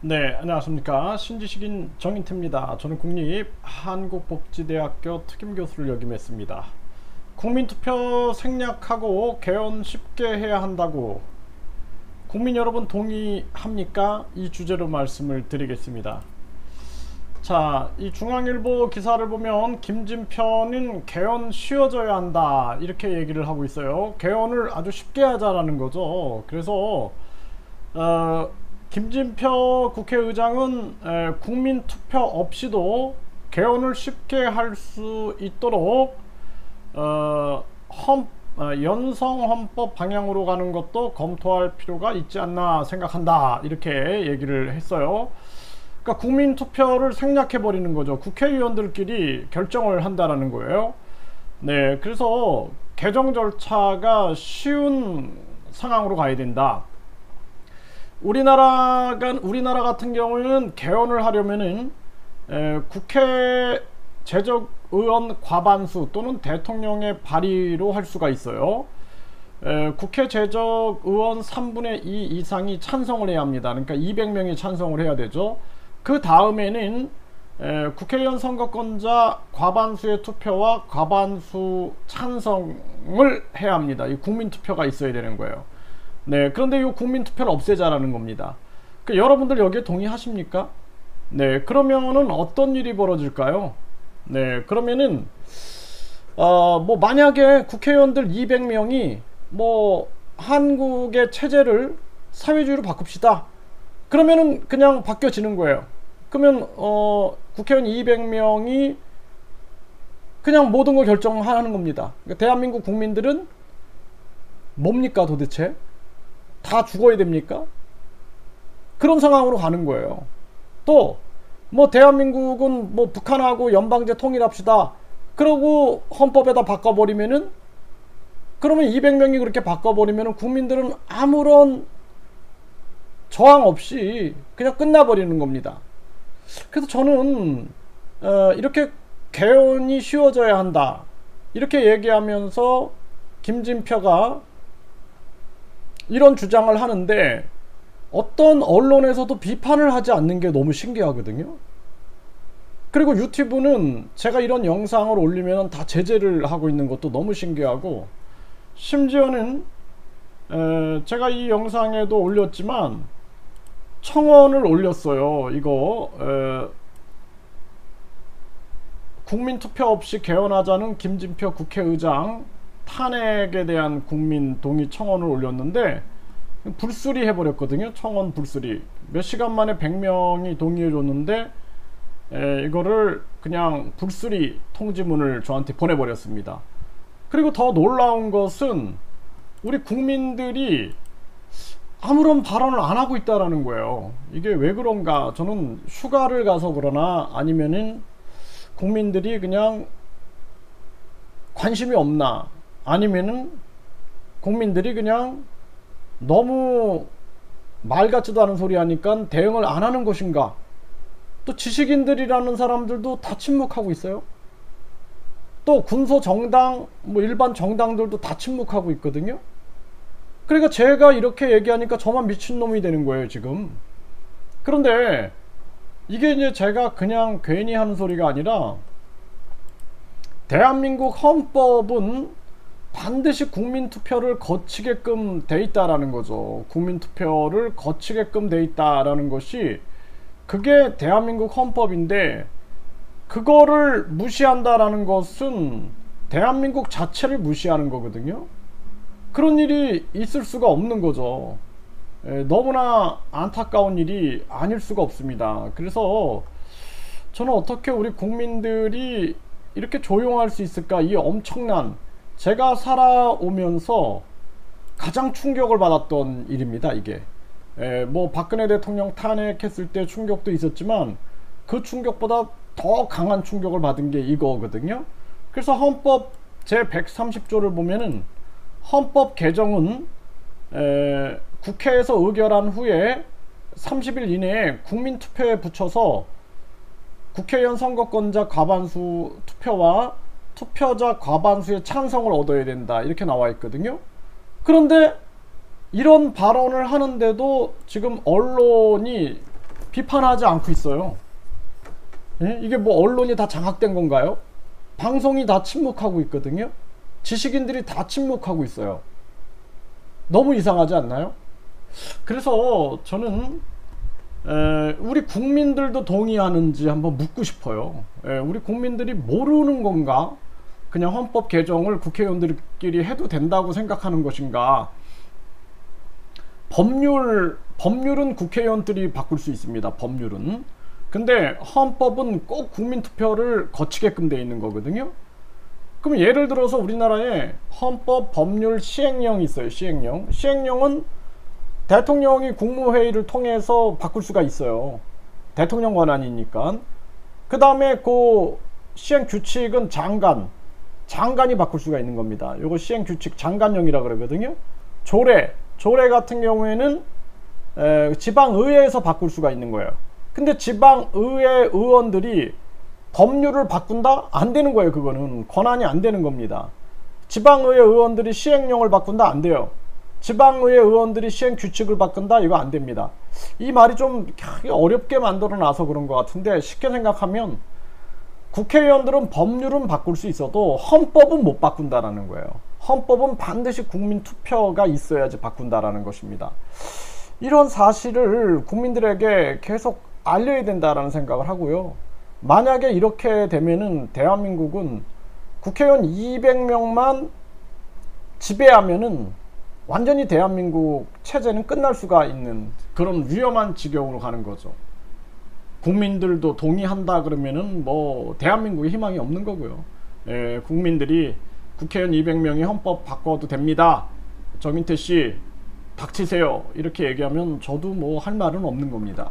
네, 안녕하십니까. 신지식인 정인태입니다. 저는 국립한국복지대학교 특임교수를 역임했습니다. 국민투표 생략하고 개헌 쉽게 해야 한다고 국민 여러분 동의합니까? 이 주제로 말씀을 드리겠습니다. 자, 이 중앙일보 기사를 보면 김진표는 개헌 쉬워져야 한다 이렇게 얘기를 하고 있어요. 개헌을 아주 쉽게 하자라는 거죠. 그래서 김진표 국회의장은 국민투표 없이도 개헌을 쉽게 할 수 있도록 연성헌법 방향으로 가는 것도 검토할 필요가 있지 않나 생각한다 이렇게 얘기를 했어요. 그러니까 국민투표를 생략해버리는 거죠. 국회의원들끼리 결정을 한다라는 거예요. 네, 그래서 개정 절차가 쉬운 상황으로 가야 된다. 우리나라 같은 경우에는 개헌을 하려면은 국회 제적의원 과반수 또는 대통령의 발의로 할 수가 있어요. 국회 제적의원 3분의 2 이상이 찬성을 해야 합니다. 그러니까 200명이 찬성을 해야 되죠. 그 다음에는 국회의원 선거권자 과반수의 투표와 과반수 찬성을 해야 합니다. 이 국민투표가 있어야 되는 거예요. 네, 그런데 이 국민투표를 없애자라는 겁니다. 여러분들 여기에 동의하십니까? 네, 그러면은 어떤 일이 벌어질까요? 네, 그러면은 뭐 만약에 국회의원들 200명이 뭐 한국의 체제를 사회주의로 바꿉시다. 그러면은 그냥 바뀌어지는 거예요. 그러면 국회의원 200명이 그냥 모든 걸 결정하는 겁니다. 그러니까 대한민국 국민들은 뭡니까 도대체? 다 죽어야 됩니까? 그런 상황으로 가는 거예요. 또 뭐 대한민국은 뭐 북한하고 연방제 통일합시다. 그러고 헌법에다 바꿔버리면은 그러면 200명이 그렇게 바꿔버리면은 국민들은 아무런 저항 없이 그냥 끝나버리는 겁니다. 그래서 저는 이렇게 개헌이 쉬워져야 한다 이렇게 얘기하면서 김진표가 이런 주장을 하는데 어떤 언론에서도 비판을 하지 않는 게 너무 신기하거든요. 그리고 유튜브는 제가 이런 영상을 올리면 다 제재를 하고 있는 것도 너무 신기하고, 심지어는 제가 이 영상에도 올렸지만 청원을 올렸어요. 이거 국민투표 없이 개헌하자는 김진표 국회의장 탄핵에 대한 국민 동의 청원을 올렸는데 불수리 해버렸거든요. 청원 불수리. 몇 시간 만에 100명이 동의해줬는데 이거를 그냥 불수리 통지문을 저한테 보내버렸습니다. 그리고 더 놀라운 것은 우리 국민들이 아무런 발언을 안 하고 있다라는 거예요. 이게 왜 그런가? 저는 휴가를 가서 그러나 아니면은 국민들이 그냥 관심이 없나, 아니면은 국민들이 그냥 너무 말 같지도 않은 소리 하니까 대응을 안 하는 것인가? 또 지식인들이라는 사람들도 다 침묵하고 있어요. 또 군소 정당, 뭐 일반 정당들도 다 침묵하고 있거든요. 그러니까 제가 이렇게 얘기하니까 저만 미친놈이 되는 거예요, 지금. 그런데 이게 이제 제가 그냥 괜히 하는 소리가 아니라 대한민국 헌법은 반드시 국민투표를 거치게끔 돼 있다라는 거죠. 국민투표를 거치게끔 돼 있다라는 것이 그게 대한민국 헌법인데, 그거를 무시한다라는 것은 대한민국 자체를 무시하는 거거든요. 그런 일이 있을 수가 없는 거죠. 너무나 안타까운 일이 아닐 수가 없습니다. 그래서 저는 어떻게 우리 국민들이 이렇게 조용할 수 있을까? 이 엄청난, 제가 살아오면서 가장 충격을 받았던 일입니다, 이게. 뭐 박근혜 대통령 탄핵했을 때 충격도 있었지만 그 충격보다 더 강한 충격을 받은 게 이거거든요. 그래서 헌법 제 130조를 보면은 헌법 개정은 국회에서 의결한 후에 30일 이내에 국민투표에 붙여서 국회의원 선거권자 과반수 투표와 투표자 과반수의 찬성을 얻어야 된다 이렇게 나와 있거든요. 그런데 이런 발언을 하는데도 지금 언론이 비판하지 않고 있어요. 예? 이게 뭐 언론이 다 장악된 건가요? 방송이 다 침묵하고 있거든요. 지식인들이 다 침묵하고 있어요. 너무 이상하지 않나요? 그래서 저는 우리 국민들도 동의하는지 한번 묻고 싶어요. 우리 국민들이 모르는 건가? 그냥 헌법 개정을 국회의원들끼리 해도 된다고 생각하는 것인가? 법률은 국회의원들이 바꿀 수 있습니다. 법률은. 근데 헌법은 꼭 국민투표를 거치게끔 되어 있는 거거든요. 그럼 예를 들어서 우리나라에 헌법 법률 시행령이 있어요. 시행령은 대통령이 국무회의를 통해서 바꿀 수가 있어요. 대통령 권한이니까. 그 다음에 그 시행규칙은 장관이 바꿀 수가 있는 겁니다. 요거 시행규칙 장관령이라 그러거든요. 조례 같은 경우에는 지방의회에서 바꿀 수가 있는 거예요. 근데 지방의회 의원들이 법률을 바꾼다? 안 되는 거예요. 그거는 권한이 안 되는 겁니다. 지방의회 의원들이 시행령을 바꾼다? 안 돼요. 지방의회 의원들이 시행규칙을 바꾼다? 이거 안 됩니다. 이 말이 좀 어렵게 만들어 놔서 그런 것 같은데, 쉽게 생각하면 국회의원들은 법률은 바꿀 수 있어도 헌법은 못 바꾼다라는 거예요. 헌법은 반드시 국민투표가 있어야지 바꾼다라는 것입니다. 이런 사실을 국민들에게 계속 알려야 된다라는 생각을 하고요. 만약에 이렇게 되면은 대한민국은 국회의원 200명만 지배하면은 완전히 대한민국 체제는 끝날 수가 있는 그런 위험한 지경으로 가는 거죠. 국민들도 동의한다 그러면은 뭐 대한민국에 희망이 없는 거고요. 국민들이 국회의원 200명이 헌법 바꿔도 됩니다. 정인태 씨 닥치세요. 이렇게 얘기하면 저도 뭐 할 말은 없는 겁니다.